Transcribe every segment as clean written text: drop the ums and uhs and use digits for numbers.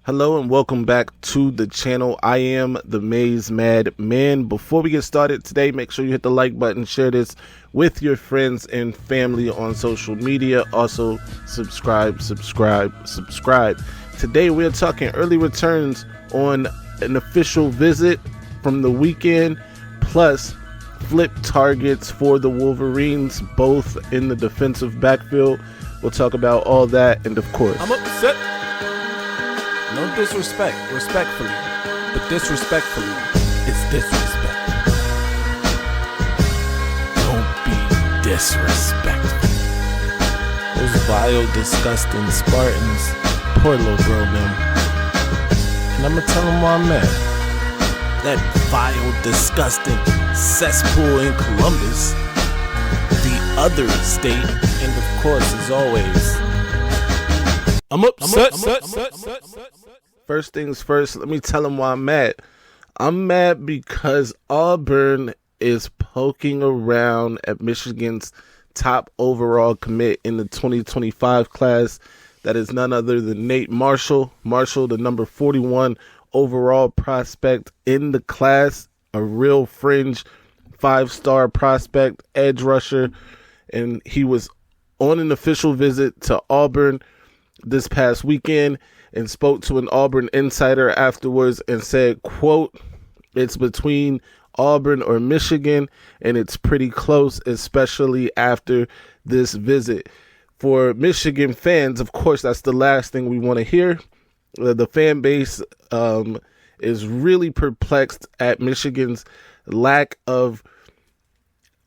Hello and welcome back to the channel. I am the Maize Mad Man. Before we get started today, make sure you hit the like button, share this with your friends and family on social media. Also, subscribe. Today we're talking early returns on an official visit from the weekend, plus flip targets for the Wolverines, both in the defensive backfield. We'll talk about all that, and of course, I'm upset. No disrespect, respectfully, but disrespectfully, it's disrespect. Don't be disrespectful. Those vile, disgusting Spartans, poor little bro, man. And I'ma tell them why I'm mad. That vile, disgusting cesspool in Columbus, the other state, and of course, as always, I'm upset. First things first, let me tell them why I'm mad. I'm mad because Auburn is poking around at Michigan's top overall commit in the 2025 class. That is none other than Nate Marshall. Marshall, the number 41 overall prospect in the class, a real fringe 5-star prospect, edge rusher, and he was on an official visit to Auburn this past weekend and spoke to an Auburn insider afterwards and said, quote, "It's between Auburn or Michigan, and it's pretty close, especially after this visit." For Michigan fans, of course, that's the last thing we want to hear. The fan base is really perplexed at Michigan's lack of,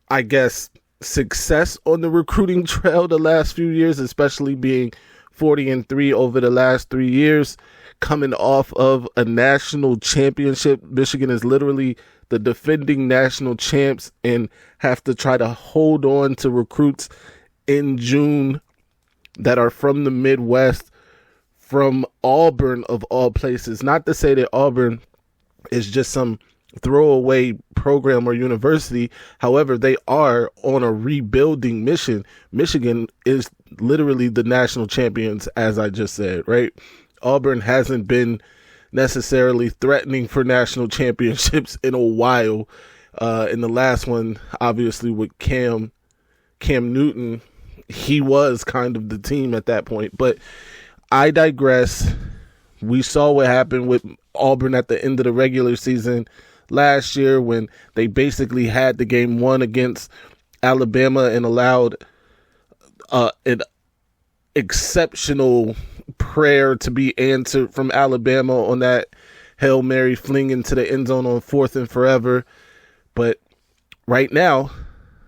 I guess, success on the recruiting trail the last few years, especially being 40-3 over the last 3 years, coming off of a national championship. Michigan is literally the defending national champs and have to try to hold on to recruits in June that are from the Midwest, from Auburn of all places. Not to say that Auburn is just some throwaway program or university. However, they are on a rebuilding mission. Michigan is literally the national champions, as I just said, right? Auburn hasn't been necessarily threatening for national championships in a while. In the last one, obviously with Cam Newton, he was kind of the team at that point. But I digress. We saw what happened with Auburn at the end of the regular season last year when they basically had the game won against Alabama and allowed an exceptional prayer to be answered from Alabama on that Hail Mary fling into the end zone on 4th and forever. But right now,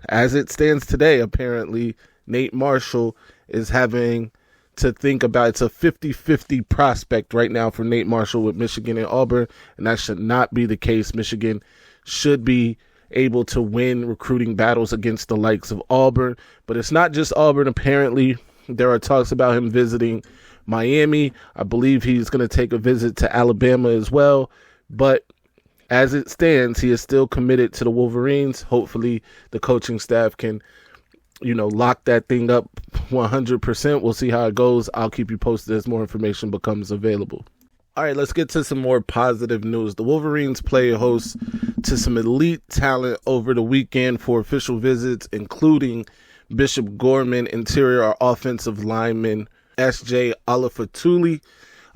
as it stands today, apparently, Nate Marshall is having to think about, it's a 50-50 prospect right now for Nate Marshall with Michigan and Auburn, and that should not be the case. Michigan should be able to win recruiting battles against the likes of Auburn, but it's not just Auburn. Apparently, there are talks about him visiting Miami. I believe he's going to take a visit to Alabama as well, but as it stands, he is still committed to the Wolverines. Hopefully, the coaching staff can lock that thing up 100%. We'll see how it goes. I'll keep you posted as more information becomes available. All right, let's get to some more positive news. The Wolverines play host to some elite talent over the weekend for official visits, including Bishop Gorman, interior offensive lineman S.J. Olifatuli.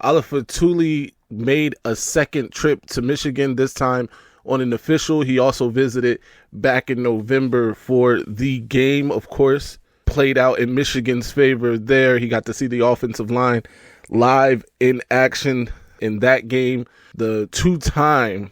Olifatuli made a second trip to Michigan, this time on an official. He also visited back in November for the game, of course, played out in Michigan's favor there. He got to see the offensive line live in action in that game. The two-time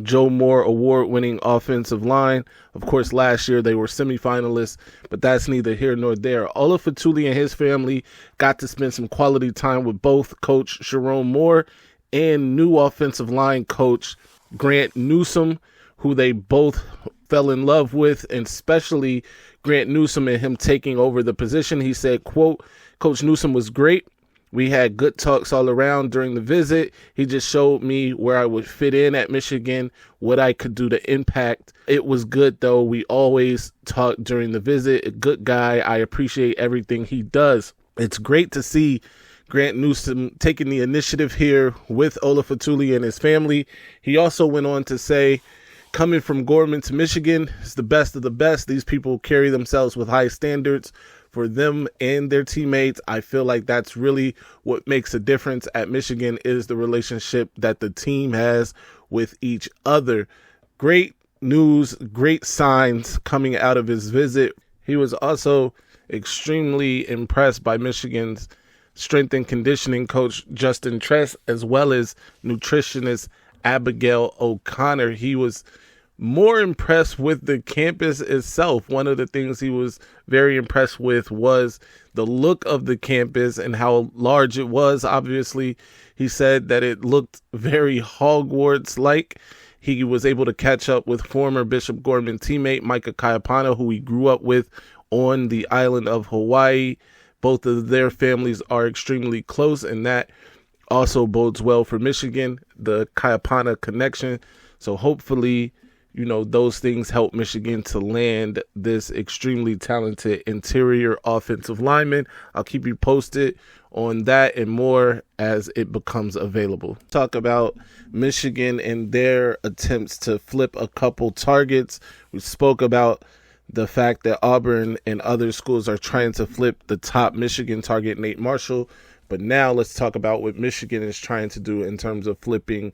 Joe Moore award-winning offensive line. Of course, last year they were semifinalists, but that's neither here nor there. Olifatuli and his family got to spend some quality time with both Coach Sharon Moore and new offensive line coach Grant Newsome, who they both fell in love with, and especially Grant Newsome and him taking over the position. He said, quote, "Coach Newsome was great. We had good talks all around during the visit. He just showed me where I would fit in at Michigan, what I could do to impact. It was good, though. We always talked during the visit. A good guy. I appreciate everything he does. It's great to see Grant Newsom taking the initiative here with Ola Fatuli and his family. He also went on to say, coming from Gorman to Michigan is the best of the best. These people carry themselves with high standards for them and their teammates. I feel like that's really what makes a difference at Michigan, is the relationship that the team has with each other. Great news, great signs coming out of his visit. He was also extremely impressed by Michigan's strength and conditioning coach Justin Tress, as well as nutritionist Abigail O'Connor. He was more impressed with the campus itself. One of the things he was very impressed with was the look of the campus and how large it was. Obviously, he said that it looked very Hogwarts-like. He was able to catch up with former Bishop Gorman teammate Micah Kayapana, who he grew up with on the island of Hawaii. Both of their families are extremely close, and that also bodes well for Michigan, the Kayapana connection. So hopefully, those things help Michigan to land this extremely talented interior offensive lineman. I'll keep you posted on that and more as it becomes available. Talk about Michigan and their attempts to flip a couple targets. We spoke about the fact that Auburn and other schools are trying to flip the top Michigan target, Nate Marshall. But now let's talk about what Michigan is trying to do in terms of flipping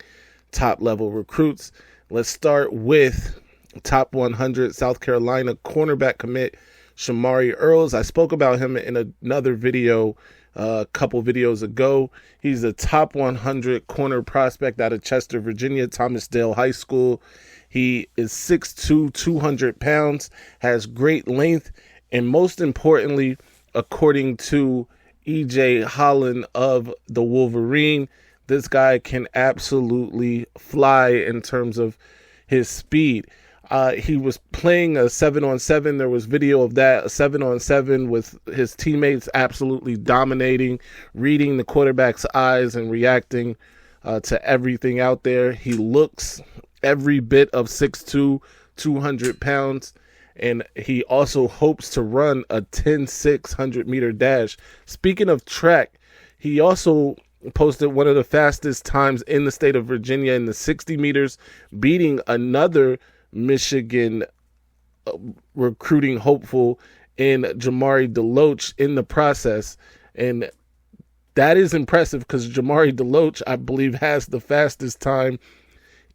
top-level recruits. Let's start with top 100 South Carolina cornerback commit Shamari Earls. I spoke about him in another video a couple videos ago. He's a top 100 corner prospect out of Chester, Virginia, Thomas Dale High School. He is 6'2", 200 pounds, has great length, and most importantly, according to E.J. Holland of the Wolverine, this guy can absolutely fly in terms of his speed. He was playing a 7-on-7. There was video of that, a 7-on-7 with his teammates absolutely dominating, reading the quarterback's eyes and reacting to everything out there. He looks every bit of 6'2", 200 pounds, and he also hopes to run a 10.6 100-meter dash. Speaking of track, he also posted one of the fastest times in the state of Virginia in the 60 meters, beating another Michigan recruiting hopeful in Jamari DeLoach in the process. And that is impressive because Jamari DeLoach, I believe, has the fastest time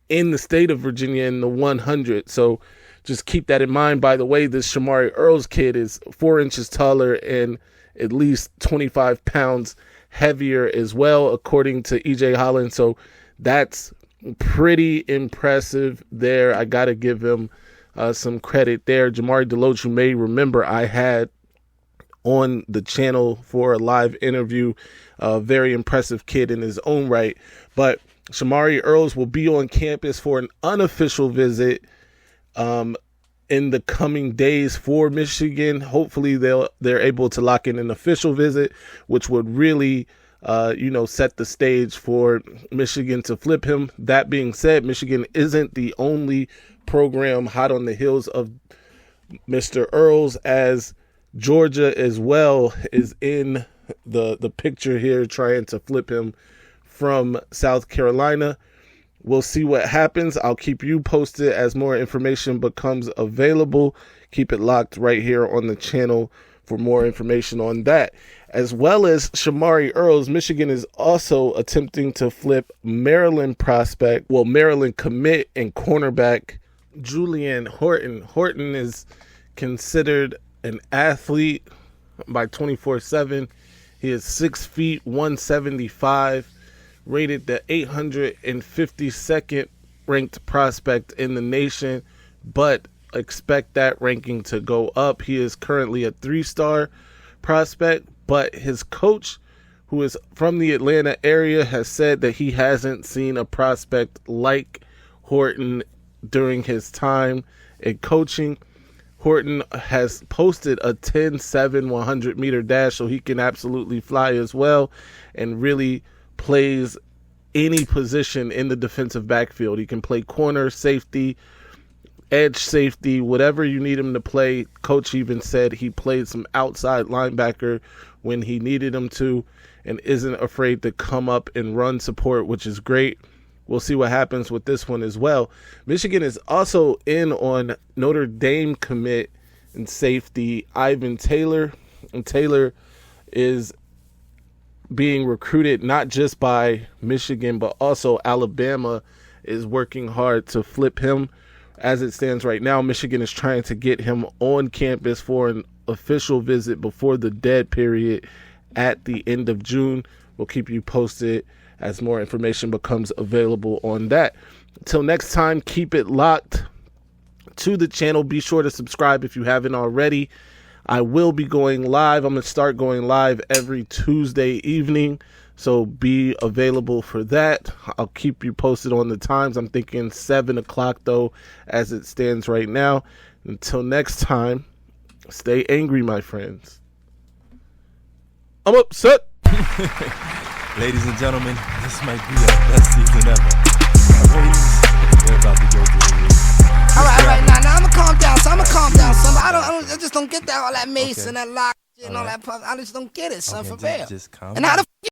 in the state of Virginia in the 100. So just keep that in mind. By the way, this Shamari Earls kid is 4 inches taller and at least 25 pounds heavier as well, according to E.J. Holland. So that's pretty impressive there. I got to give him some credit there. Jamari DeLoach, you may remember I had on the channel for a live interview. A very impressive kid in his own right. But Shamari Earls will be on campus for an unofficial visit in the coming days for Michigan. Hopefully they're able to lock in an official visit, which would really set the stage for Michigan to flip him. That being said, Michigan isn't the only program hot on the heels of Mr. Earls, as Georgia as well is in the picture here trying to flip him from South Carolina. We'll see what happens. I'll keep you posted as more information becomes available. Keep it locked right here on the channel for more information on that. As well as Shamari Earls, Michigan is also attempting to flip Maryland commit and cornerback Julian Horton. Horton is considered an athlete by 24/7. He is 6 feet, 175, rated the 852nd ranked prospect in the nation, but expect that ranking to go up. He is currently a 3-star prospect, but his coach, who is from the Atlanta area, has said that he hasn't seen a prospect like Horton during his time in coaching. Horton has posted a 10.7 100-meter dash, so he can absolutely fly as well and really plays any position in the defensive backfield. He can play corner, safety, edge safety, whatever you need him to play. Coach even said he played some outside linebacker when he needed him to and isn't afraid to come up and run support, which is great. We'll see what happens with this one as well. Michigan is also in on Notre Dame commit and safety Ivan Taylor. And Taylor is being recruited not just by Michigan, but also Alabama is working hard to flip him. As it stands right now, Michigan is trying to get him on campus for an official visit before the dead period at the end of June. We'll keep you posted as more information becomes available on that. Until next time, keep it locked to the channel. Be sure to subscribe if you haven't already. I will be going live. I'm going to start going live every Tuesday evening, so be available for that. I'll keep you posted on the times. I'm thinking 7 o'clock, though, as it stands right now. Until next time, stay angry, my friends. I'm upset. Ladies and gentlemen, this might be our best season ever. We're about to go through the roof. All right, now I'ma calm down. Son. I just don't get that all that Maize and that lock and all that puff. I just don't get it, son, for real. Just calm And how the